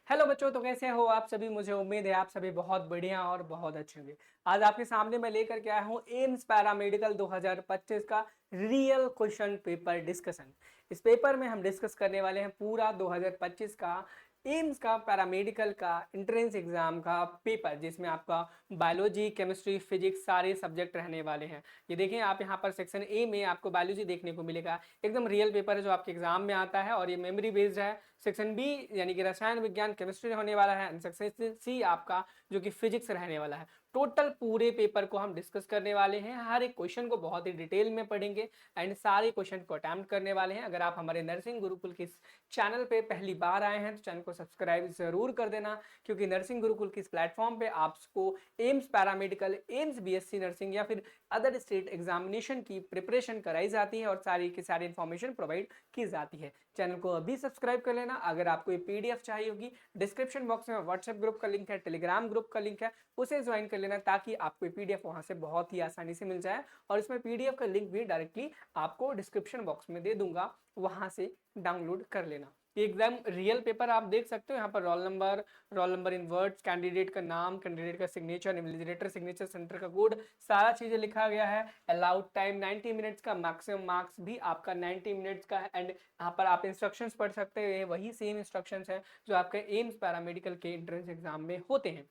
Hello बच्चों, तो कैसे हो आप सभी। मुझे उम्मीद है आप सभी बहुत बढ़िया और बहुत अच्छे होंगे। आज आपके सामने मैं लेकर के आया हूँ एम्स पैरामेडिकल 2025 का रियल क्वेश्चन पेपर डिस्कशन। इस पेपर में हम डिस्कस करने वाले हैं पूरा 2025 का एम्स का पैरामेडिकल का एंट्रेंस एग्जाम का पेपर, जिसमें आपका बायोलॉजी, केमिस्ट्री, फिजिक्स सारे सब्जेक्ट रहने वाले हैं। ये देखें आप, यहाँ पर सेक्शन ए में आपको बायोलॉजी देखने को मिलेगा। एकदम रियल पेपर है जो आपके एग्जाम में आता है और ये मेमोरी बेस्ड है। सेक्शन बी यानी कि रसायन विज्ञान, केमिस्ट्री होने वाला है। सेक्शन सी आपका जो कि फिजिक्स रहने वाला है। टोटल पूरे पेपर को हम डिस्कस करने वाले हैं, हर एक क्वेश्चन को बहुत ही डिटेल में पढ़ेंगे एंड सारे क्वेश्चन को अटेम्प्ट करने वाले हैं। अगर आप हमारे नर्सिंग गुरुकुल के चैनल पे पहली बार आए हैं तो चैनल को सब्सक्राइब जरूर कर देना, क्योंकि नर्सिंग गुरुकुल के इस प्लेटफॉर्म पे आपको AIIMS paramedical, AIIMS BSc nursing या फिर अदर स्टेट एग्जामिनेशन की प्रिपरेशन कराई जाती है और सारी की सारी इन्फॉर्मेशन प्रोवाइड की जाती है। चैनल को अभी सब्सक्राइब कर लेना। अगर आपको ये पीडीएफ चाहिए होगी, डिस्क्रिप्शन बॉक्स में व्हाट्सएप ग्रुप का लिंक है, टेलीग्राम ग्रुप का लिंक है, उसे ज्वाइन कर लेना ताकि आपको पीडीएफ वहां से बहुत ही आसानी से मिल जाए। और इसमें पीडीएफ का लिंक भी डायरेक्टली आपको डिस्क्रिप्शन बॉक्स में दे दूंगा, वहां से डाउनलोड कर लेना। ये एग्जाम रियल पेपर आप देख सकते हो। यहाँ पर roll number in words, candidate का नाम, कैंडिडेट का सिग्नेचर, इन्विजिलेटर सिग्नेचर, सेंटर का कोड, सारा चीजें लिखा गया है। अलाउड टाइम 90 मिनट्स का, मैक्सिमम मार्क्स भी आपका 90 मिनट्स का है। एंड यहाँ पर आप इंस्ट्रक्शंस पढ़ सकते हैं, वही सेम इंस्ट्रक्शंस हैं जो आपके एम्स पैरामेडिकल के एंट्रेंस एग्जाम में होते हैं।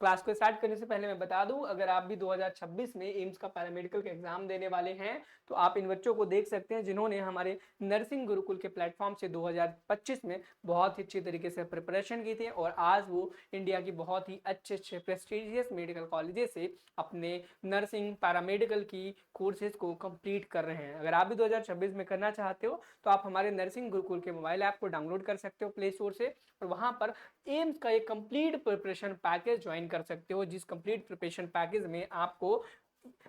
क्लास को स्टार्ट करने से पहले मैं बता दूं, अगर आप भी 2026 में एम्स का पैरामेडिकल का एग्जाम देने वाले हैं तो आप इन बच्चों को देख सकते हैं जिन्होंने हमारे नर्सिंग गुरुकुल के प्लेटफॉर्म से 2025 में बहुत ही अच्छी तरीके से प्रिपरेशन की थी और आज वो इंडिया की बहुत ही अच्छे अच्छे प्रेस्टिजियस मेडिकल कॉलेजेस से अपने नर्सिंग पैरामेडिकल की कोर्सेज को कंप्लीट कर रहे हैं। अगर आप भी 2026 में करना चाहते हो तो आप हमारे नर्सिंग गुरुकुल के मोबाइल ऐप को डाउनलोड कर सकते हो प्ले स्टोर से, और वहां पर एम्स का एक कंप्लीट प्रिपरेशन पैकेज ज्वाइन कर सकते हो, जिस कंप्लीट प्रिपरेशन पैकेज में आपको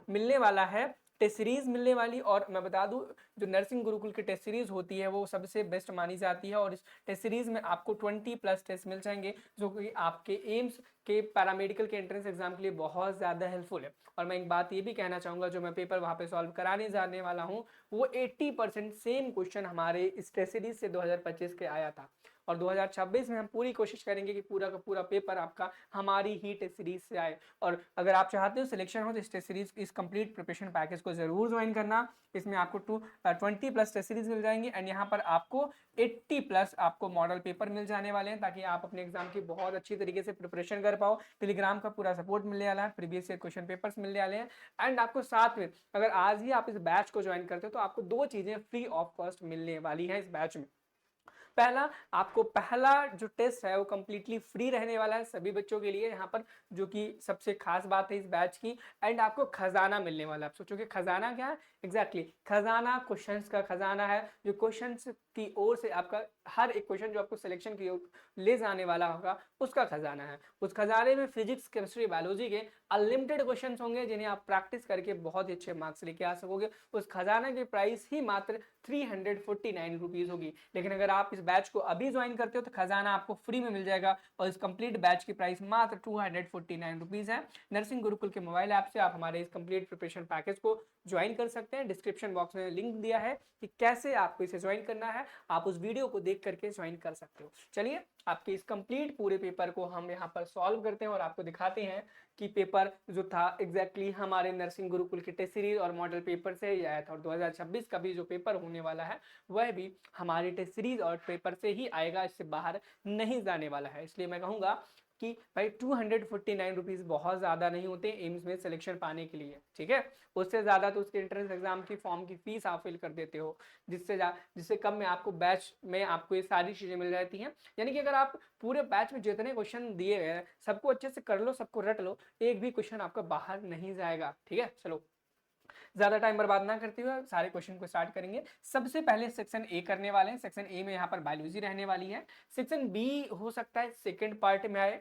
मिलने वाला है टेस्ट सीरीज मिलने वाली। और मैं बता दूं, जो नर्सिंग गुरुकुल की टेस्ट सीरीज होती है वो सबसे बेस्ट मानी जाती है और इस टेस्ट सीरीज में आपको 20+ टेस्ट मिल जाएंगे, जो कि आपके एम्स के पैरामेडिकल के एंट्रेंस एग्जाम के लिए बहुत ज्यादा हेल्पफुल है। और मैं एक बात ये भी कहना चाहूंगा, जो मैं पेपर वहां पे सॉल्व कराने जाने वाला हूँ वो 80% सेम क्वेश्चन हमारे इस टेस्ट सीरीज से 2025 के आया था। और 2026 में हम पूरी कोशिश करेंगे कि पूरा का पूरा पेपर आपका हमारी ही टेस्ट सीरीज से आए। और अगर आप चाहते हो सिलेक्शन हो तो इस टेस्ट सीरीज, इस कंप्लीट प्रिपरेशन पैकेज को जरूर ज्वाइन करना। इसमें आपको 20+ टेस्ट सीरीज मिल जाएंगे एंड यहाँ पर आपको 80+ आपको मॉडल पेपर मिल जाने वाले हैं, ताकि आप अपने एग्जाम की बहुत अच्छी तरीके से प्रिपरेशन कर पाओ। टेलीग्राम का पूरा सपोर्ट मिलने वाला है, प्रीवियस ईयर क्वेश्चन पेपर्स मिलने वाले हैं एंड आपको साथ में, अगर आज ही आप इस बैच को ज्वाइन करते हो तो आपको 2 चीजें फ्री ऑफ कॉस्ट मिलने वाली है इस बैच में। पहला, आपको पहला जो टेस्ट है वो कंप्लीटली फ्री रहने वाला है सभी बच्चों के लिए यहाँ पर, जो कि सबसे खास बात है इस बैच की। एंड आपको खजाना मिलने वाला है। आप सोचोगे खजाना क्या है? एग्जैक्टली खजाना क्वेश्चंस का खजाना है, जो क्वेश्चंस की ओर से आपका हर एक क्वेश्चन जो आपको सिलेक्शन की ओर ले जाने वाला होगा उसका खजाना है। उस खजाने में फिजिक्स, केमिस्ट्री, बायोलॉजी के अनलिमिटेड क्वेश्चंस होंगे जिन्हें आप प्रैक्टिस करके बहुत ही अच्छे मार्क्स लेके आ सकोगे। उस खजाना की प्राइस ही मात्र 349 रुपीज होगी। लेकिन अगर आप इस बैच को अभी ज्वाइन करते हो तो खजाना आपको फ्री में मिल जाएगा और इस कंप्लीट बैच की प्राइस मात्र 249 रुपीज है। नर्सिंग गुरुकुल के मोबाइल ऐप से आप हमारे इस कंप्लीट प्रिपरेशन पैकेज को ज्वाइन कर सकते हैं। डिस्क्रिप्शन बॉक्स में लिंक दिया है कि कैसे आपको इसे ज्वाइन करना है, आप उस वीडियो को देख करके ज्वाइन कर सकते हो। चलिए आपके इस कंप्लीट पूरे पेपर को हम यहाँ पर सॉल्व करते हैं और आपको दिखाते हैं कि पेपर जो था एग्जैक्टली हमारे नर्सिंग गुरुकुल के टेस्ट सीरीज और मॉडल पेपर से ही आया था। और 2026 का भी जो पेपर होने वाला है वह भी हमारी टेस्ट सीरीज और पेपर से ही आएगा, इससे बाहर नहीं जाने वाला है। इसलिए मैं कहूंगा कि भाई 249 रुपीज बहुत ज्यादा नहीं होते एम्स में सिलेक्शन पाने के लिए, ठीक है। उससे ज्यादा तो उसके एंट्रेंस एग्जाम की फॉर्म की फीस आप फिल कर देते हो, जिससे कम में आपको बैच में आपको ये सारी चीजें मिल जाती हैं। यानी कि अगर आप पूरे बैच में जितने क्वेश्चन दिए गए हैं सबको अच्छे से कर लो, सबको रट लो, एक भी क्वेश्चन आपका बाहर नहीं जाएगा, ठीक है। चलो ज्यादा टाइम बर्बाद ना करते हुए सारे क्वेश्चन को स्टार्ट करेंगे। सबसे पहले सेक्शन ए करने वाले हैं। सेक्शन ए में यहाँ पर बायोलॉजी रहने वाली है। सेक्शन बी हो सकता है सेकंड पार्ट में आए,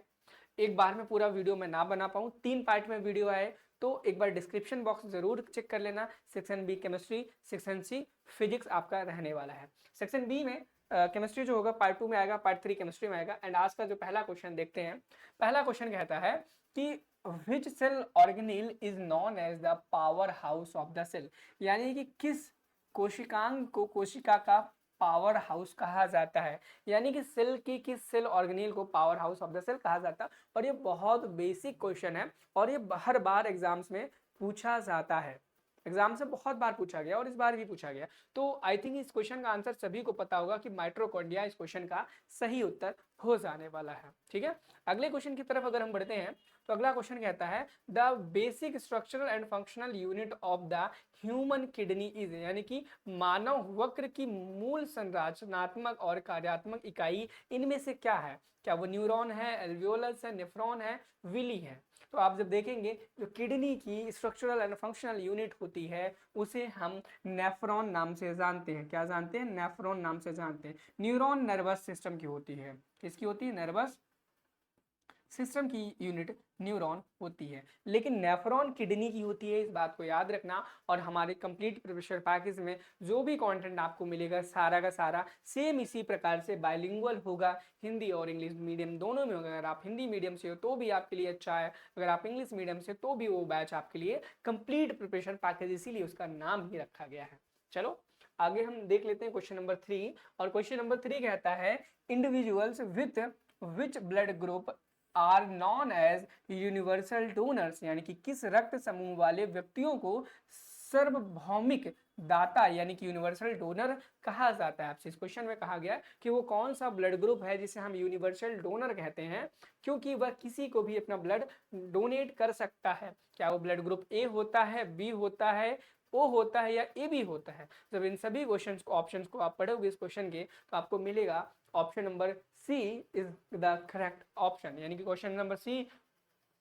एक बार में पूरा वीडियो मैं ना बना पाऊं, 3 पार्ट में वीडियो आए तो एक बार डिस्क्रिप्शन बॉक्स जरूर चेक कर लेना। Section B chemistry, section C physics आपका रहने वाला है। सेक्शन बी में केमिस्ट्री जो होगा पार्ट 2 में आएगा, पार्ट 3 केमिस्ट्री में आएगा। एंड आज का जो पहला क्वेश्चन देखते हैं, पहला क्वेश्चन कहता है कि which cell organelle is known as the power house of the cell, यानी कि किस कोशिकांग को कोशिका का पावर हाउस कहा जाता है, यानी कि सेल की किस सेल ऑर्गेनेल को power house of the cell कहा जाता है। और ये बहुत बेसिक क्वेश्चन है और ये हर बार एग्जाम्स में पूछा जाता है, एग्जाम से बहुत बार पूछा गया और इस बार भी पूछा गया। तो आई थिंक इस क्वेश्चन का आंसर सभी को पता होगा कि माइटोकॉन्ड्रिया इस क्वेश्चन का सही उत्तर हो जाने वाला है। ठीक है, अगले क्वेश्चन की तरफ अगर हम बढ़ते हैं तो अगला क्वेश्चन कहता है the basic structural and functional unit of the human kidney is, यानी कि मानव वक्र की मूल संरचनात्मक और कार्यात्मक इकाई इनमें से क्या है। क्या वो न्यूरॉन है, एल्वियोलस है, नेफ्रॉन है, विली है। तो आप जब देखेंगे जो किडनी की स्ट्रक्चरल एंड फंक्शनल यूनिट होती है उसे हम नेफ्रॉन नाम से जानते हैं। क्या जानते हैं? नेफ्रॉन नाम से जानते हैं। न्यूरॉन नर्वस सिस्टम की होती है। किसकी होती है? नर्वस सिस्टम की यूनिट न्यूरॉन होती है, लेकिन नेफ्रॉन किडनी की होती है, इस बात को याद रखना। और हमारे कंप्लीट प्रिपरेशन पैकेज में जो भी कंटेंट आपको मिलेगा सारा का सारा सेम इसी प्रकार से बाइलिंगुअल होगा, हिंदी और इंग्लिश मीडियम दोनों में होगा। अगर आप हिंदी मीडियम से हो तो भी आपके लिए अच्छा है, अगर आप इंग्लिश मीडियम से तो भी वो बैच आपके लिए कंप्लीट प्रिपरेशन पैकेज, इसीलिए उसका नाम ही रखा गया है। चलो आगे हम देख लेते हैं क्वेश्चन नंबर 3। और क्वेश्चन नंबर 3 कहता है individuals with which blood group are known as universal donors, यानी कि किस रक्त समूह वाले व्यक्तियों को सार्वभौमिक दाता यानी कि यूनिवर्सल डोनर कहा जाता है। आपसे इस क्वेश्चन में कहा गया कि वो कौन सा ब्लड ग्रुप है जिसे हम यूनिवर्सल डोनर कहते हैं, क्योंकि वह किसी को भी अपना ब्लड डोनेट कर सकता है। क्या वो ब्लड ग्रुप ए होता है, बी होता है, ओ होता है या ए बी होता है? जब इन सभी क्वेश्चंस को ऑप्शंस को आप पढ़ोगे इस क्वेश्चन के तो आपको मिलेगा option number C is the correct option, यानी कि question number C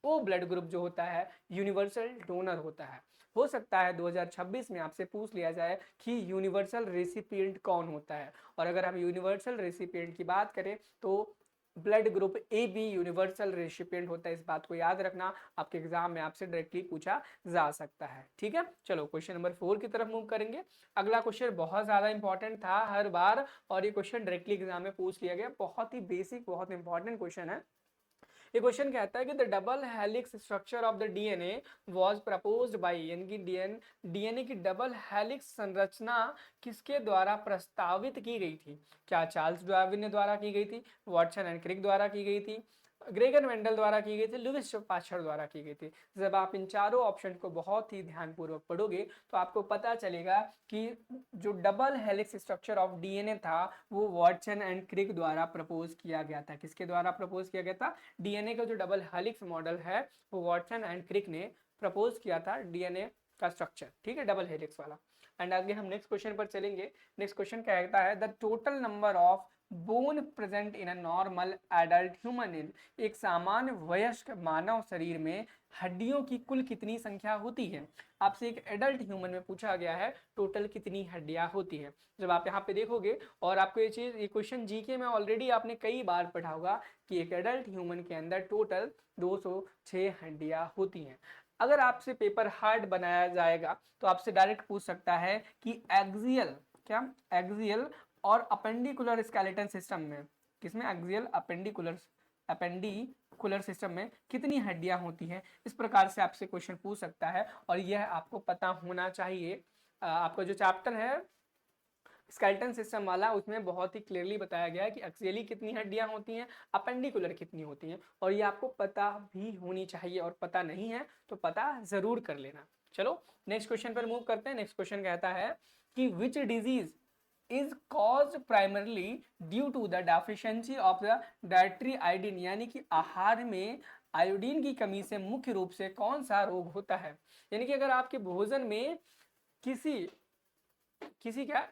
O blood group जो होता है यूनिवर्सल डोनर होता है। हो सकता है 2026 में आपसे पूछ लिया जाए कि यूनिवर्सल रेसिपिएंट कौन होता है, और अगर हम यूनिवर्सल रेसिपिएंट की बात करें तो blood group A B universal recipient होता है। इस बात को याद रखना, आपके एग्जाम में आपसे डायरेक्टली पूछा जा सकता है। ठीक है, चलो क्वेश्चन नंबर 4 की तरफ मूव करेंगे। अगला क्वेश्चन बहुत ज्यादा इंपॉर्टेंट था हर बार, और ये क्वेश्चन डायरेक्टली एग्जाम में पूछ लिया गया, बहुत ही बेसिक बहुत इंपॉर्टेंट क्वेश्चन है। ये क्वेश्चन कहता है कि the double helix structure of the DNA was proposed by, यानी कि डीएनए की डबल हेलिक्स संरचना किसके द्वारा प्रस्तावित की गई थी? क्या चार्ल्स डार्विन द्वारा की गई थी, वाटसन एंड क्रिक द्वारा की गई थी, ग्रेगर मेंडल द्वारा की गई थी, लुईस पाश्चर द्वारा की गई थी? जब आप इन चारों ऑप्शन को बहुत ही ध्यानपूर्वक पढ़ोगे तो आपको पता चलेगा कि जो double helix structure of DNA था वो वाटसन एंड क्रिक द्वारा प्रपोज किया गया था। किसके द्वारा प्रपोज किया गया था? डीएनए का जो डबल हेलिक्स मॉडल है वो वाटसन एंड क्रिक ने प्रपोज किया था, डीएनए का स्ट्रक्चर। ठीक है, डबल हेलिक्स वाला। एंड आगे हम नेक्स्ट क्वेश्चन पर चलेंगे। नेक्स्ट क्वेश्चन कहता है the total number of bone present in a normal adult human in, एक सामान्य वयस्क मानव शरीर में हड्डियों की कुल कितनी संख्या होती है? आपसे एक एडल्ट ह्यूमन में पूछा गया है टोटल कितनी हड्डियां होती है। जब आप यहाँ पे देखोगे, और आपको ये क्वेश्चन जीके में ऑलरेडी आपने कई बार पढ़ा होगा कि एक एडल्ट ह्यूमन के अंदर टोटल 206 हड्डियां होती हैं। अगर आपसे पेपर हार्ड बनाया जाएगा तो आपसे डायरेक्ट पूछ सकता है कि एक्सियल, क्या एक्सियल और अपेंडिकुलर स्केलेटन सिस्टम में, किसमें? एक्सियल अपेंडिकुलर सिस्टम में कितनी हड्डियां होती हैं? इस प्रकार से आपसे क्वेश्चन पूछ सकता है, और यह आपको पता होना चाहिए। आपका जो चैप्टर है स्केलेटन सिस्टम वाला, उसमें बहुत ही क्लियरली बताया गया है कि एक्सियली कितनी हड्डियां होती हैं, अपेंडिकुलर कितनी होती हैं, और ये आपको पता भी होनी चाहिए, और पता नहीं है तो पता जरूर कर लेना। चलो नेक्स्ट क्वेश्चन पर मूव करते हैं। नेक्स्ट क्वेश्चन कहता है कि which disease is cause primarily due to the deficiency of the dietary iodine, यानी कि आहार में आयोडीन की कमी से मुख्य रूप से कौन सा रोग होता है? यानी कि अगर आपके भोजन में किसी किसी क्या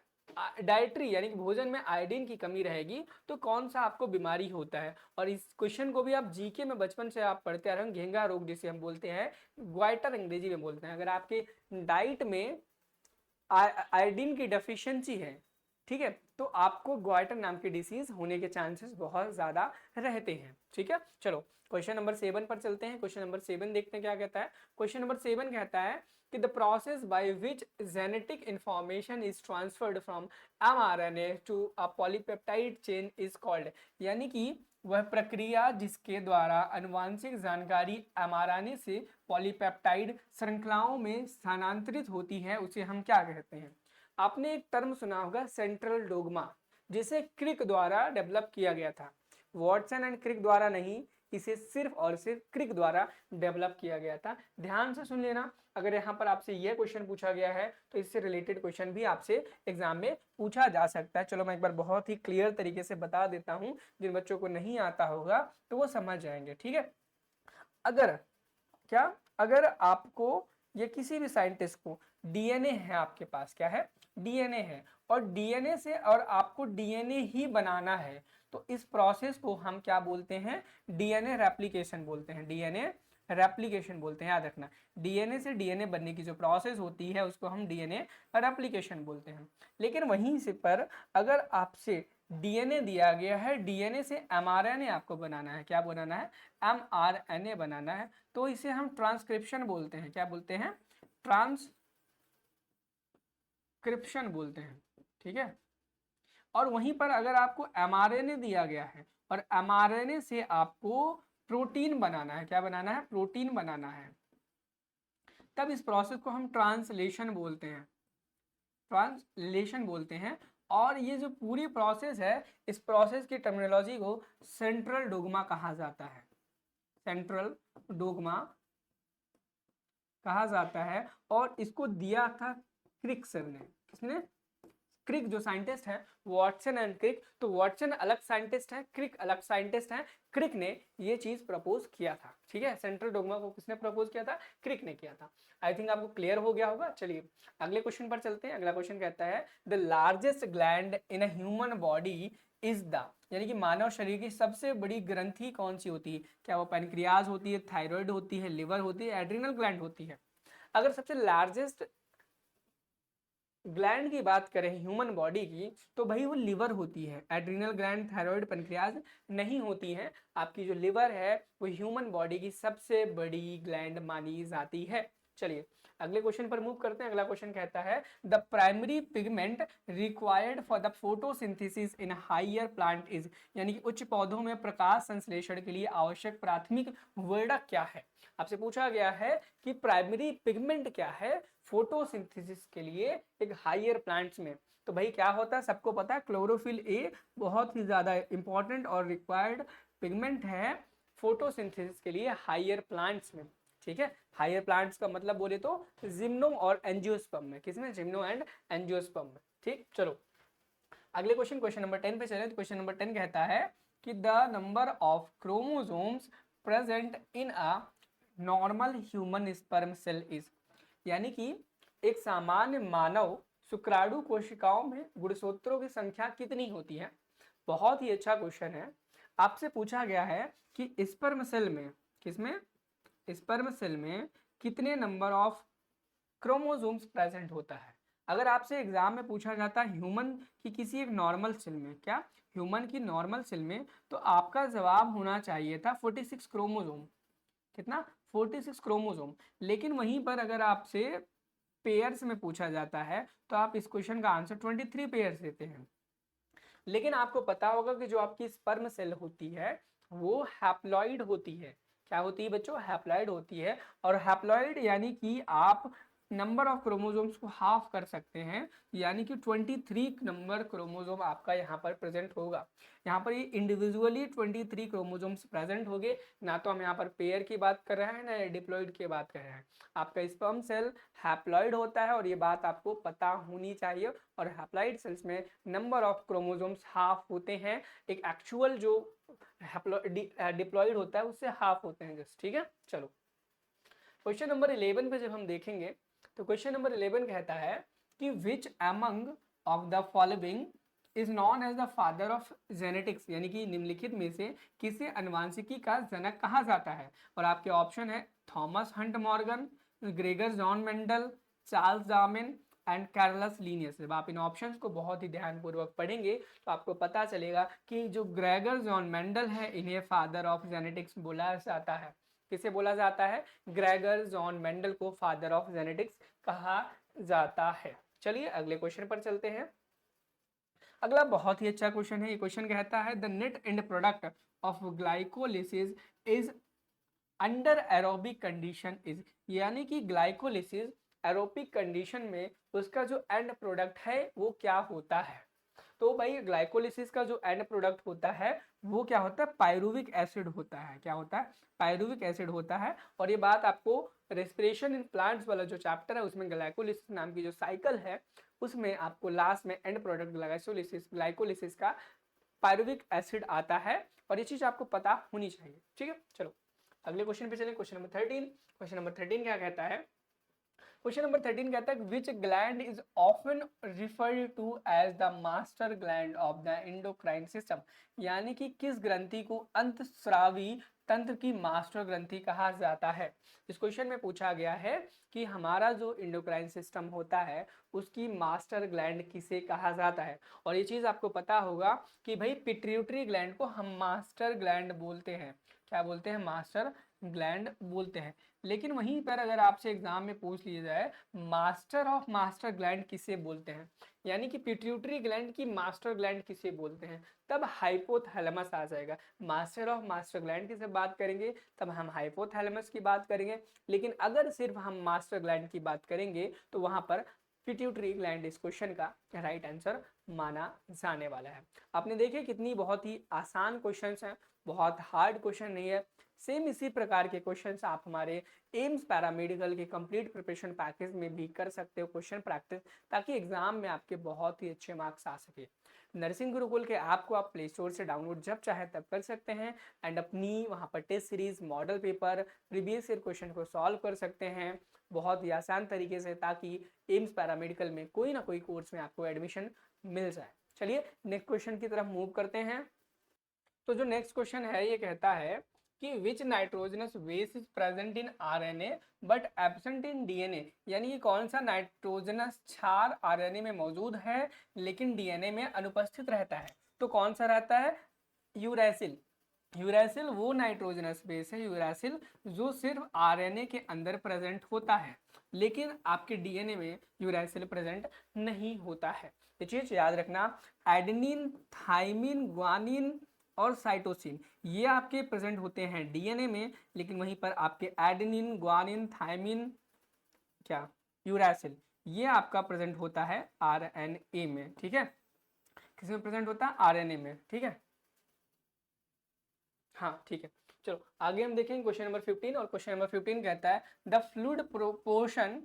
डाइटरी यानी कि भोजन में आयोडीन की कमी रहेगी तो कौन सा आपको बीमारी होता है? और इस क्वेश्चन को भी आप जीके में बचपन से आप पढ़ते आ रहे हैं, घेंगा रोग जिसे हम बोलते हैं, ग्वाइटर अंग्रेजी में बोलते हैं। अगर आपके डाइट में आयोडीन की डेफिशिएंसी है, ठीक है, तो आपको ग्वाइटर नाम की डिसीज होने के चांसेस बहुत ज्यादा रहते हैं। ठीक है, चलो क्वेश्चन नंबर 7 पर चलते हैं। क्वेश्चन नंबर 7 देखते हैं क्या कहता है। क्वेश्चन नंबर 7 कहता है कि the process by which genetic information is transferred from mRNA to a polypeptide chain is called, यानी कि वह प्रक्रिया जिसके द्वारा आनुवांशिक जानकारी mRNA से पॉलीपेप्टाइड श्रृंखलाओं में स्थानांतरित होती है उसे हम क्या कहते हैं? आपने एक टर्म सुना होगा सेंट्रल डोग्मा। जिसे क्रिक द्वारा डेवलप किया गया था। वॉटसन एंड क्रिक द्वारा नहीं, इसे सिर्फ और सिर्फ क्रिक द्वारा डेवलप किया गया था। ध्यान से सुन लेना, अगर यहाँ पर आपसे यह क्वेश्चन पूछा गया है तो इससे रिलेटेड क्वेश्चन भी आपसे एग्जाम में पूछा जा सकता है। चलो मैं एक बार बहुत ही क्लियर तरीके से बता देता हूँ, जिन बच्चों को नहीं आता होगा तो वो समझ जाएंगे, ठीक है। अगर आपको या किसी भी साइंटिस्ट को डीएनए है, आपके पास क्या है, डीएनए है, और डीएनए से और आपको डीएनए ही बनाना है, तो इस प्रोसेस को हम क्या बोलते हैं, डीएनए रेप्लिकेशन बोलते हैं। डीएनए रेप्लिकेशन बोलते हैं, याद रखना। डीएनए से डीएनए बनने की जो प्रोसेस होती है उसको हम डीएनए रेप्लिकेशन बोलते हैं। लेकिन वहीं से पर अगर आपसे डीएनए दिया गया है, डीएनए से एमआरएनए आपको बनाना है, क्या बनाना है, एमआरएनए बनाना है, तो इसे हम ट्रांसक्रिप्शन बोलते हैं। क्या बोलते हैं, ट्रांसक्रिप्शन बोलते हैं, ठीक है। और वहीं पर अगर आपको एमआरएनए दिया गया है और एमआरएनए से आपको प्रोटीन बनाना है, क्या बनाना है, प्रोटीन बनाना है, तब इस प्रोसेस को हम ट्रांसलेशन बोलते हैं, ट्रांसलेशन बोलते हैं। और ये जो पूरी प्रोसेस है, इस प्रोसेस की टर्मिनोलॉजी को सेंट्रल डोग्मा कहा जाता है, सेंट्रल डोग्मा कहा जाता है। और इसको दिया था क्रिक सर ने, किसने, क्रिक जो साइंटिस्ट है, वॉटसन एंड क्रिक। तो वॉटसन अलग साइंटिस्ट है, क्रिक अलग साइंटिस्ट है। क्रिक ने ये चीज प्रपोज किया था, ठीक है। सेंट्रल डोग्मा को किसने प्रपोज किया था, क्रिक ने किया था। आई थिंक आपको क्लियर हो गया होगा। चलिए अगले क्वेश्चन पर चलते हैं। अगला क्वेश्चन कहता है the largest gland in a human body is the, यानी कि मानव शरीर की सबसे बड़ी ग्रंथि कौन सी होती है, क्या वो पैनक्रियाज होती है, थायराइड होती है, लिवर होती है, एड्रिनल ग्लैंड होती है। अगर सबसे लार्जेस्ट ग्लैंड की बात करें ह्यूमन बॉडी की, तो भाई वो लिवर होती है। एड्रिनल ग्लैंड, थायराइड, पैनक्रियाज नहीं होती है। आपकी जो लिवर है वो ह्यूमन बॉडी की सबसे बड़ी ग्लैंड मानी जाती है। चलिए अगले क्वेश्चन पर मूव करते हैं। अगला क्वेश्चन कहता है the primary pigment required for the photosynthesis in higher plant is, यानी कि उच्च पौधों में प्रकाश संश्लेषण के लिए आवश्यक प्राथमिक वर्णक क्या है। आपसे पूछा गया है कि प्राइमरी पिगमेंट क्या है फोटोसिंथेसिस के लिए एक हायर प्लांट्स में। तो भाई क्या होता है, सबको पता है, क्लोरोफिल ए बहुत ही ज्यादा इंपॉर्टेंट और रिक्वायर्ड पिगमेंट है फोटोसिंथेसिस के लिए हायर प्लांट्स में, ठीक है। हायर प्लांट्स का मतलब बोले तो जिम्नो और एंजियोस्पर्म में, किसमें, जिम्नो एंड एंजियोस्पर्म में, ठीक। चलो अगले क्वेश्चन, क्वेश्चन नंबर 10 पे चले। तो क्वेश्चन नंबर 10 कहता है कि the number of chromosomes present in a normal human sperm cell is, यानी कि एक सामान्य मानव शुक्राणु कोशिकाओं में गुणसूत्रों की संख्या कितनी होती है। बहुत ही अच्छा क्वेश्चन है। आपसे पूछा गया है कि स्पर्म सेल में, किसमें, स्पर्म सेल में कितने नंबर ऑफ क्रोमोसोम्स प्रेजेंट होता है। अगर आपसे एग्जाम में पूछा जाता है ह्यूमन की किसी एक नॉर्मल सेल में, क्या, ह्यूमन की नॉर्मल सेल में, तो आपका जवाब होना चाहिए था 46 क्रोमोसोम। कितना, 46 क्रोमोसोम। लेकिन वहीं पर अगर आपसे पेयर्स में पूछा जाता है तो आप इस क्वेश्चन का आंसर 23 पेयर्स देते हैं। लेकिन आपको पता होगा कि जो आपकी स्पर्म सेल होती है वो हैप्लॉइड होती है। क्या होती है बच्चों, हैप्लॉइड होती है। और हैप्लॉइड यानी कि आप नंबर ऑफ क्रोमोसोम्स को हाफ कर सकते हैं, यानी कि 23 नंबर क्रोमोसोम आपका यहाँ पर प्रेजेंट होगा। यहाँ पर ये इंडिविजुअली 23 क्रोमोसोम्स प्रेजेंट होंगे। ना तो हम यहाँ पर पेयर की बात कर रहे हैं ना डिप्लॉइड की बात कर रहे हैं। आपका स्पर्म सेल हैप्लॉइड होता है और ये बात आपको पता होनी चाहिए। और हैप्लॉइड सेल्स में नंबर ऑफ क्रोमोसोम्स हाफ होते हैं। एक एक्चुअल जो डिप्लॉइड होता है उससे हाफ होते हैं जस्ट, ठीक है। चलो क्वेश्चन नंबर 11 पे जब हम देखेंगे तो क्वेश्चन नंबर 11 कहता है कि which among of the following is known as the father of genetics, यानी कि निम्नलिखित में से किसे अनुवांशिकी का जनक कहा जाता है। और आपके ऑप्शन है Thomas Hunt Morgan, Gregor Johann Mendel, Charles Darwin and Carolus Linnaeus. जब आप इन ऑप्शंस को बहुत ही ध्यानपूर्वक पढ़ेंगे तो आपको पता चलेगा कि जो ग्रेगर जॉन मेंडल है इन्हें फादर ऑफ जेनेटिक्स बोला जाता है। किसे बोला जाता है, ग्रेगर जॉन मेंडल को फादर ऑफ जेनेटिक्स कहा जाता है। चलिए अगले क्वेश्चन पर चलते हैं। अगला बहुत ही अच्छा क्वेश्चन है। ये क्वेश्चन कहता है the net and product of glycolysis is under aerobic condition is, यानी कि ग्लाइकोलिसिस एरोबिक कंडीशन में उसका जो एंड प्रोडक्ट है वो क्या होता है। तो भाई ग्लाइकोलिसिस का जो एंड प्रोडक्ट होता है वो क्या होता है, पायरुविक एसिड होता है। क्या होता है, पायरुविक एसिड होता है। और ये बात आपको रेस्पिरेशन इन प्लांट्स वाला जो चैप्टर है उसमें ग्लाइकोलिसिस नाम की जो साइकिल है उसमें आपको लास्ट में एंड प्रोडक्ट ग्लाइकोलिसिस का पायरुविक एसिड आता है, और ये चीज आपको पता होनी चाहिए। ठीक है, चलो अगले क्वेश्चन पे चलें। Question number 13। क्वेश्चन नंबर 13 क्या कहता है, क्वेश्चन नंबर 13 कहता है which gland is often referred to as the master gland of the endocrine system, यानी कि किस ग्रंथि को अंतस्रावी तंत्र की मास्टर ग्रंथि कहा जाता है। इस क्वेश्चन में पूछा गया है कि हमारा जो एंडोक्राइन सिस्टम होता है उसकी मास्टर ग्लैंड किसे कहा जाता है। और ये चीज आपको पता होगा कि भाई पिट्यूटरी ग्लैंड को हम मास्टर ग्लैंड बोलते हैं। क्या बोलते हैं, मास्टर ग्लैंड बोलते हैं। लेकिन वहीं पर अगर आपसे एग्जाम में पूछ लिया जाए मास्टर ऑफ मास्टर ग्लैंड किसे बोलते हैं, यानी कि पिट्यूटरी ग्लैंड की मास्टर ग्लैंड किसे बोलते हैं, तब हाइपोथैलेमस आ जाएगा। मास्टर ऑफ मास्टर ग्लैंड की जब बात करेंगे तब हम हाइपोथैलेमस की बात करेंगे। लेकिन अगर सिर्फ हम मास्टर ग्लैंड की बात करेंगे तो वहां पर पिट्यूटरी ग्लैंड इस क्वेश्चन का राइट आंसर माना जाने वाला है। आपने देखे कितनी बहुत ही आसान क्वेश्चंस हैं, बहुत हार्ड क्वेश्चन नहीं है। सेम इसी प्रकार के क्वेश्चंस आप हमारे एम्स पैरामेडिकल के कंप्लीट प्रिपरेशन पैकेज में भी कर सकते हो क्वेश्चन प्रैक्टिस, ताकि एग्जाम में आपके बहुत ही अच्छे मार्क्स आ सके। नर्सिंग गुरुकुल के ऐप को आप प्ले स्टोर से डाउनलोड जब चाहे तब कर सकते हैं एंड अपनी वहाँ पर test series, model paper, previous year question को सॉल्व कर सकते हैं बहुत ही आसान तरीके से, ताकि एम्स पैरामेडिकल में कोई ना कोई कोर्स में आपको एडमिशन मिल जाए। चलिए नेक्स्ट क्वेश्चन की तरफ मूव करते हैं। तो जो नेक्स्ट क्वेश्चन है ये कहता है कि which nitrogenous base is present in RNA but absent in DNA, यानी कि कौन सा नाइट्रोजनस क्षार आरएनए में मौजूद है लेकिन डीएनए में अनुपस्थित रहता है। तो कौन सा रहता है, यूरैसिल। यूरैसिल वो नाइट्रोजनस बेस है, यूरैसिल, जो सिर्फ आरएनए के अंदर प्रेजेंट होता है लेकिन आपके डीएनए में यूरैसिल प्रेजेंट नहीं होता है। ये चीज याद रखना। एडेनिन, थाइमिन, ग्वानिन और साइटोसिन ये आपके प्रेजेंट होते हैं डीएनए में, लेकिन वहीं पर आपके एडेनिन, ग्वानिन, थाइमिन, क्या, यूरैसिल, ये आपका प्रेजेंट होता है आरएनए में। ठीक है, किसमें प्रेजेंट होता है, आरएनए में। ठीक है, हाँ ठीक है। चलो आगे हम देखेंगे क्वेश्चन नंबर 15। और क्वेश्चन नंबर 15 कहता है the fluid proportion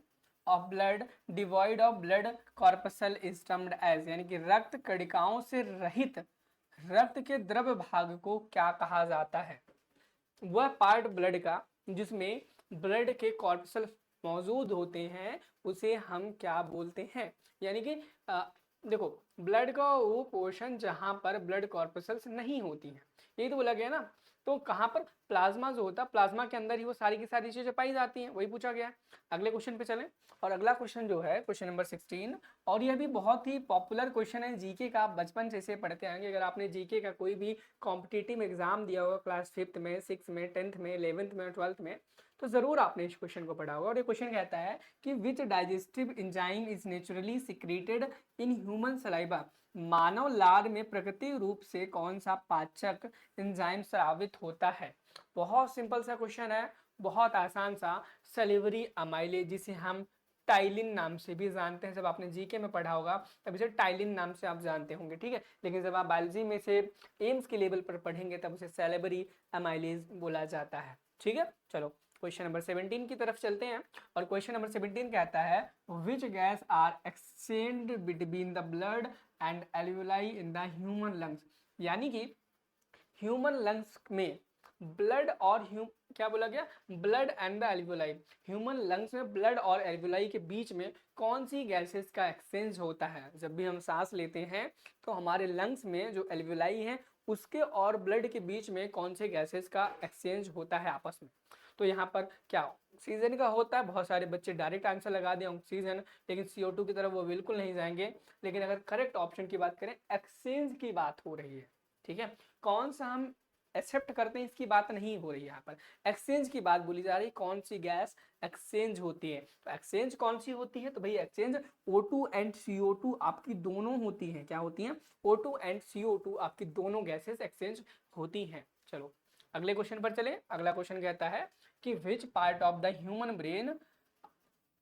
of blood devoid of blood corpuscle is termed as, यानी कि रक्त कणिकाओं से रहित रक्त के द्रव भाग को क्या कहा जाता है। वह पार्ट ब्लड का जिसमें ब्लड के कॉर्पसल मौजूद होते हैं उसे हम क्या बोलते हैं। यानी कि देखो ब्लड का वो पोर्शन जहां पर ब्लड कॉर्पसल्स नहीं होती हैं, यही तो बोला गया ना। तो कहां पर, प्लाज्मा जो होता है, प्लाज्मा के अंदर ही वो सारी की सारी चीजें पाई जाती हैं, वही पूछा गया है। अगले क्वेश्चन पे चलें। और अगला क्वेश्चन जो है क्वेश्चन नंबर 16, और यह भी बहुत ही पॉपुलर क्वेश्चन है जीके का, आप बचपन से इसे पढ़ते आएंगे। अगर आपने जीके का कोई भी कॉम्पिटिटिव एग्जाम दिया होगा क्लास 5th में, 6th में, 10th में, 11th में, 12th में, तो जरूर आपने इस क्वेश्चन को पढ़ा होगा। और ये क्वेश्चन कहता है कि which digestive enzyme is naturally secreted in human saliva, मानव लार में प्राकृतिक रूप से कौन सा पाचक एंजाइम स्रावित होता है। बहुत सिंपल सा क्वेश्चन है, बहुत आसान सा। सलिवरी अमाइलेज, जिसे हम टाइलिन नाम से भी जानते हैं, जब आपने जीके में पढ़ा होगा तब इसे टाइलिन नाम से आप जानते होंगे। ठीक है, लेकिन जब आप बायोलॉजी में से एम्स के लेवल पर पढ़ेंगे तब उसे सैलिवरी अमाइलेज बोला जाता है। ठीक है, चलो क्वेश्चन नंबर 17 की तरफ चलते हैं। और क्वेश्चन नंबर 17 कहता है which gas are exchanged between the blood and alveoli in the human lungs, यानी कि ह्यूमन लंग्स में ब्लड और क्या बोला गया, blood and the alveoli, human lungs में ब्लड और एल्वियोलाई के बीच में कौन सी गैसेस का एक्सचेंज होता है। जब भी हम सांस लेते हैं तो हमारे लंग्स में जो एल्वियोलाई है उसके और ब्लड के बीच में कौन से गैसेस का एक्सचेंज होता है आपस में। तो यहाँ पर क्या ऑक्सीजन का होता है, बहुत सारे बच्चे डायरेक्ट आंसर लगा दें ऑक्सीजन, लेकिन CO2 की तरफ वो बिल्कुल नहीं जाएंगे। लेकिन अगर करेक्ट ऑप्शन की बात करें, एक्सचेंज की बात हो रही है। ठीक है, कौन सा हम एक्सेप्ट करते हैं इसकी बात नहीं हो रही है, यहाँ पर एक्सचेंज की बात बोली जा रही है, कौन सी गैस एक्सचेंज होती है। तो एक्सचेंज कौन सी होती है, तो भाई एक्सचेंज O2 एंड CO2 आपकी दोनों होती हैं। क्या होती हैं, O2 एंड CO2 आपकी दोनों गैसेस एक्सचेंज होती हैं। चलो अगले क्वेश्चन पर चले। अगला क्वेश्चन कहता है कि which part of the human brain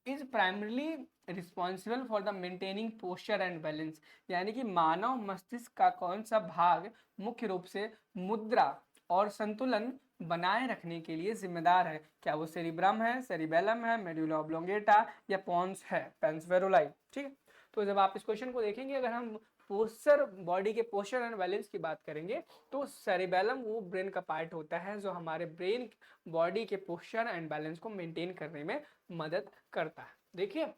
is primarily responsible for the maintaining posture and balance, यानी कि मानव मस्तिष्क का कौन सा भाग मुख्य रूप से मुद्रा और संतुलन बनाए रखने के लिए जिम्मेदार है? क्या वो सेरिब्रम है, सेरिबेलम है, मेडुला ऑब्लोंगेटा या पोन्स है, पेंस वेरुलाई। ठीक है, तो जब आप इस क्वेश्चन को देखेंगे, अगर हम पोस्चर, बॉडी के पोस्चर एंड बैलेंस की बात करेंगे, तो सेरिबेलम वो ब्रेन का पार्ट होता है जो हमारे ब्रेन बॉडी के पोस्चर एंड बैलेंस को मेंटेन करने में मदद करता है। देखिए,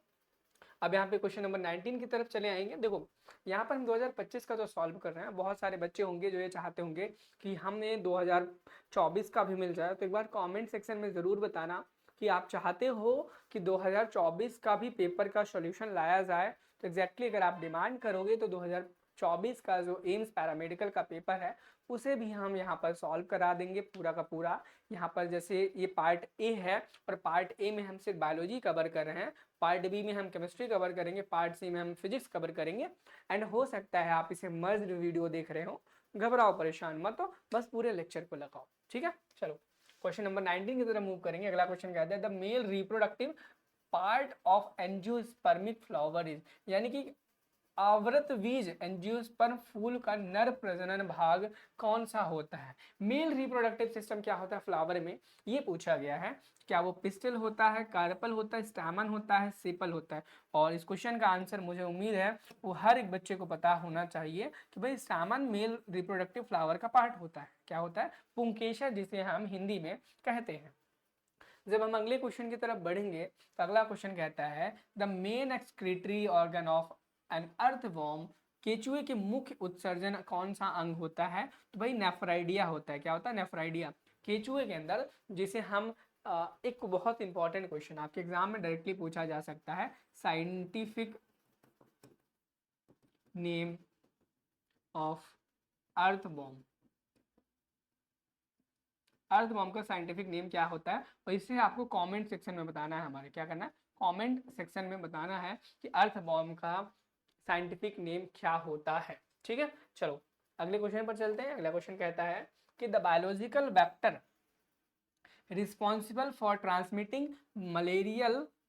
अब यहाँ पे क्वेश्चन नंबर 19 की तरफ चले आएंगे। देखो, यहाँ पर हम 2025 का जो सॉल्व कर रहे हैं, बहुत सारे बच्चे होंगे जो ये चाहते होंगे कि हमें 2024 का भी मिल जाए, तो एक बार कमेंट सेक्शन में ज़रूर बताना कि आप चाहते हो कि 2024 का भी पेपर का सॉल्यूशन लाया जाए। तो एग्जैक्टली अगर आप डिमांड करोगे तो 2024 का जो एम्स पैरामेडिकल का पेपर है उसे भी हम यहाँ पर सॉल्व करा देंगे पूरा का पूरा। यहाँ पर जैसे ये पार्ट ए है और पार्ट ए में हम सिर्फ बायोलॉजी कवर कर रहे हैं, पार्ट बी में हम केमिस्ट्री कवर करेंगे, पार्ट सी में हम फिजिक्स कवर करेंगे। एंड हो सकता है आप इसे मर्ज्ड वीडियो देख रहे हो, घबराओ परेशान मत हो, बस पूरे लेक्चर को लगाओ। ठीक है, चलो क्वेश्चन नंबर 19 की तरफ मूव करेंगे। अगला क्वेश्चन कहता है the male reproductive part of angiospermic flower is, यानी कि आवृत बीज एंजियोस्पर्म फूल का नर प्रजनन भाग कौन सा होता है? मेल रिप्रोडक्टिव सिस्टम क्या होता है फ्लावर में, ये पूछा गया है। क्या वो पिस्टल होता है, कार्पल होता है, स्टैमन होता है, सेपल होता है? और इस क्वेश्चन का आंसर मुझे उम्मीद है वो हर एक बच्चे को पता होना चाहिए कि भाई स्टैमन मेल रिप्रोडक्टिव फ्लावर का पार्ट होता है। क्या होता है? पुंकेसर, जिसे हम हिंदी में कहते हैं। जब हम अगले क्वेश्चन की तरफ बढ़ेंगे तो अगला क्वेश्चन कहता है the main excretory organ of an earthworm, केचुए के मुख्य उत्सर्जन कौन सा अंग होता है? तो भाई नेफ्राइडिया होता है। क्या होता है? नेफ्राइडिया। केचुए के अंदर, जिसे हम एक बहुत इंपॉर्टेंट क्वेश्चन आपके एग्जाम में डायरेक्टली पूछा जा सकता है, scientific name of earthworm, earthworm का साइंटिफिक नेम क्या होता है? और इसे आपको कमेंट सेक्शन में बताना है। हमारे क्या करना है? कमेंट सेक्शन में बताना है कि अर्थवॉर्म का साइंटिफिक नेम क्या होता है। ठीक है, चलो अगले क्वेश्चन पर चलते हैं। अगला क्वेश्चन कहता है कि the biological vector responsible for transmitting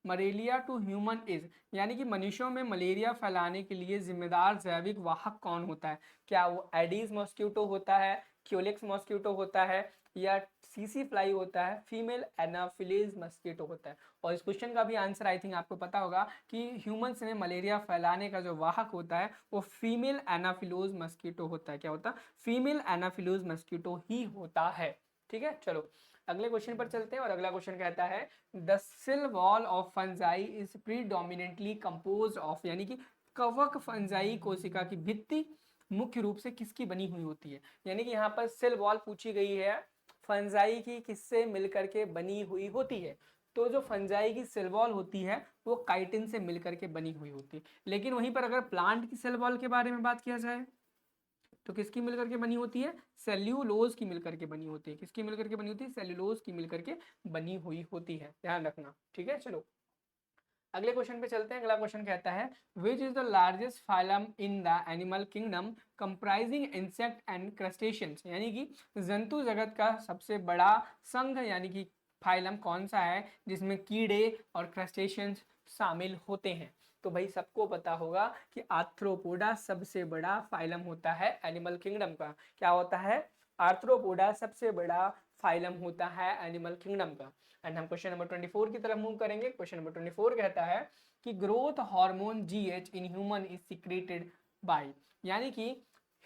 malaria to human is, यानी कि मनुष्यों में मलेरिया फैलाने के लिए जिम्मेदार जैविक वाहक कौन होता है? क्या वो एडीज मॉस्किटो होता है, क्यूलेक्स मॉस्किटो होता है, या सीसी फ्लाई होता है, फीमेल एनाफिलीज मस्कीटो होता है? और इस क्वेश्चन का भी आंसर आई थिंक आपको पता होगा कि ह्यूमंस में मलेरिया फैलाने का जो वाहक होता है वो फीमेल एनाफिलोज मस्कीटो होता है। क्या होता है? फीमेल एनाफिलोज मस्कीटो ही होता है। ठीक है, चलो अगले क्वेश्चन पर चलते हैं। और अगला क्वेश्चन कहता है the cell wall of fungi is predominantly composed of, यानी कि कवक फंजाई कोशिका की भित्ति मुख्य रूप से किसकी बनी हुई होती है? यानी कि यहाँ पर सेल वॉल पूछी गई है, फंजाई की किससे मिलकर के बनी हुई होती है? तो जो फंजाई की सेल वॉल होती है वो काइटिन से मिलकर के बनी हुई होती है। लेकिन वहीं पर अगर प्लांट की सेल वॉल के बारे में बात किया जाए तो किसकी मिलकर के बनी होती है? सेल्यूलोज की मिलकर के बनी होती है। किसकी मिलकर के बनी होती है? सेल्यूलोज की मिलकर के बनी हुई होती है, ध्यान रखना। ठीक है, चलो अगले क्वेश्चन पे चलते हैं। अगला क्वेश्चन कहता है which is the largest phylum in the animal kingdom comprising insect and crustaceans, यानी कि जंतु जगत का सबसे बड़ा संघ यानी कि फाइलम कौन सा है जिसमें कीड़े और क्रस्टेशियंस शामिल होते हैं? तो भाई सबको पता होगा कि आर्थ्रोपोडा सबसे बड़ा फाइलम होता है एनिमल किंगडम का। क्या होता है? आर्थ्रोपोडा सबसे बड़ा फाइलम होता है एनिमल किंगडम का। एंड हम क्वेश्चन नंबर 24 की तरफ मूव करेंगे। क्वेश्चन नंबर 24 कहता है कि growth hormone GH in human is secreted by, यानी कि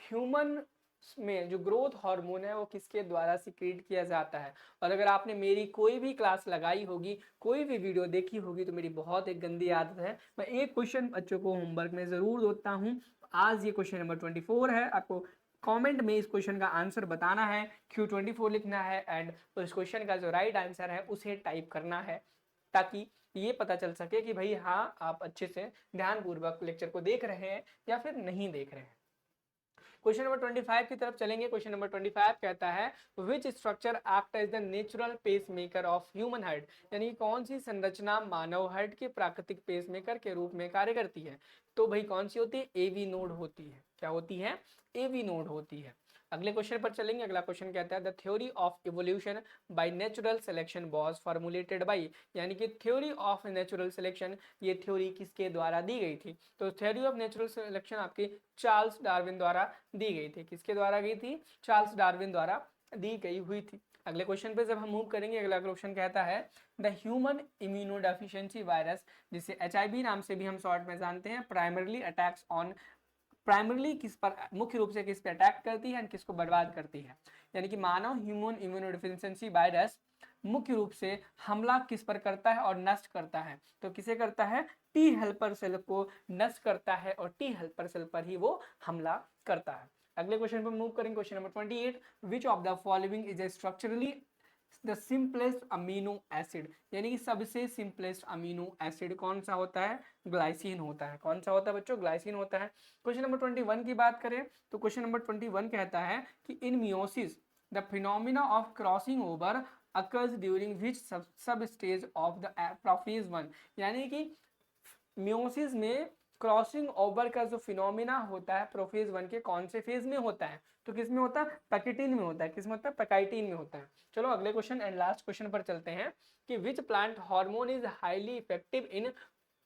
ह्यूमन में जो ग्रोथ हार्मोन है वो किसके द्वारा सिक्रेट किया जाता है? और अगर आपने मेरी कोई भी क्लास लगाई होगी, कोई भी वीडियो देखी होगी, तो मेरी बहुत एक गंदी आदत है, मैं एक क्वेश्चन बच्चों को होमवर्क में जरूर देता हूँ। आज ये क्वेश्चन नंबर 24 है, आपको कमेंट में इस क्वेश्चन का आंसर बताना है, Q24 लिखना है एंड उस क्वेश्चन का जो राइट आंसर है उसे टाइप करना है, ताकि ये पता चल सके कि भाई हाँ आप अच्छे से ध्यानपूर्वक लेक्चर को देख रहे हैं या फिर नहीं देख रहे हैं। क्वेश्चन नंबर 25 की तरफ चलेंगे। क्वेश्चन नंबर 25 कहता है which structure act as the natural pacemaker of human heart, यानी कौन सी संरचना मानव हार्ट के प्राकृतिक पेस मेकर के रूप में कार्य करती है? तो भाई कौन सी होती है? एवी नोड होती है। क्या होती है? एवी नोड होती है। अगले क्वेश्चन पर चलेंगे। अगला क्वेश्चन कहता है the theory of evolution by natural selection was formulated bye, यानी कि थ्योरी ऑफ नेचुरल सिलेक्शन, ये थ्योरी किसके द्वारा दी गई थी? तो थ्योरी ऑफ नेचुरल सिलेक्शन आपकी चार्ल्स डार्विन द्वारा दी गई थी। किसके द्वारा गई थी? चार्ल्स डार्विन द्वारा दी गई हुई थी। अगले क्वेश्चन पे जब हम मूव करेंगे, अगला क्वेश्चन कहता है द ह्यूमन इम्यूनोडेफिशिएंसी वायरस, जिसे HIV नाम से भी हम शॉर्ट में जानते हैं, प्राइमरली अटैक्स ऑन, प्राइमरली किस पर, मुख्य रूप से किस पर अटैक करती है, किसको बर्बाद करती है? यानी कि मानव ह्यूमन इम्यूनोडेफिशिएंसी वायरस मुख्य रूप से हमला किस पर करता है और नष्ट करता है? तो किसे करता है? टी हेल्पर सेल को नष्ट करता है और टी हेल्पर सेल पर ही वो हमला करता है। अगले क्वेश्चन पर मूव करेंगे। Question number 28, which of the following is a structurally the simplest amino acid, यानी कि सबसे सिंपलेस्ट अमीनो एसिड कौन सा होता है? ग्लाइसिन होता है। कौन सा होता है बच्चों? ग्लाइसिन होता है। क्वेश्चन नंबर 21 की बात करें तो क्वेश्चन नंबर 21 कहता है कि इन meiosis the phenomena of crossing over occurs during which सब स्टेज ऑफ द प्रोफेज 1, यानी कि मियोसिस में क्रॉसिंग ओवर का जो फिनोमिना होता है प्रोफेज 1 के कौन से फेज में होता है? तो किस में होता है? पैकेटिन में होता है। किस में होता है? पैकाइटिन में होता है। चलो अगले क्वेश्चन एंड लास्ट क्वेश्चन पर चलते हैं कि which plant hormone is highly effective in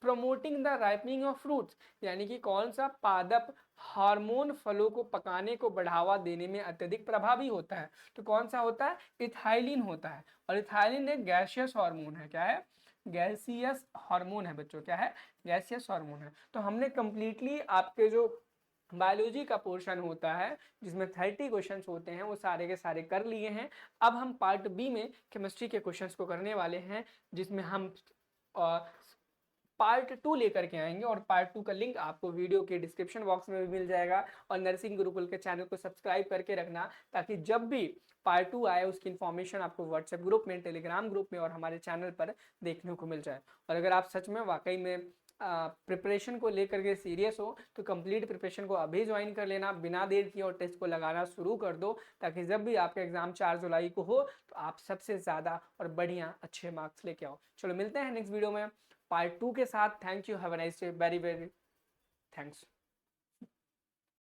promoting the ripening of fruits, यानी कि कौन सा पादप हार्मोन फलों को पकाने को बढ़ावा देने में अत्यधिक प्रभावी होता है? तो कौन सा होता है? इथाइलिन होता है। और इथाइलिन एक गैसियस हार्मोन है। क्या है? गैसियस हार्मोन है बच्चों। क्या है? गैसियस हार्मोन है। तो हमने कंप्लीटली आपके जो बायोलॉजी का पोर्शन होता है जिसमें 30 क्वेश्चंस होते हैं वो सारे के सारे कर लिए हैं। अब हम पार्ट बी में केमिस्ट्री के क्वेश्चंस को करने वाले हैं, जिसमें हम पार्ट 2 लेकर के आएंगे और पार्ट 2 का लिंक आपको वीडियो के डिस्क्रिप्शन बॉक्स में भी मिल जाएगा। और नर्सिंग गुरुकुल के चैनल को सब्सक्राइब करके रखना, ताकि जब भी पार्ट 2 आए उसकी इन्फॉर्मेशन आपको व्हाट्सएप ग्रुप में, टेलीग्राम ग्रुप में और हमारे चैनल पर देखने को मिल जाए। और अगर आप सच में वाकई में प्रिपरेशन को लेकर के सीरियस हो तो कंप्लीट प्रिपरेशन को अभी ज्वाइन कर लेना, बिना देर किए और टेस्ट को लगाना शुरू कर दो, ताकि जब भी आपका एग्जाम 4 जुलाई को हो तो आप सबसे ज़्यादा और बढ़िया अच्छे मार्क्स लेके आओ। चलो मिलते हैं नेक्स्ट वीडियो में पार्ट 2 के साथ। Thank you, have a nice day, very very thanks.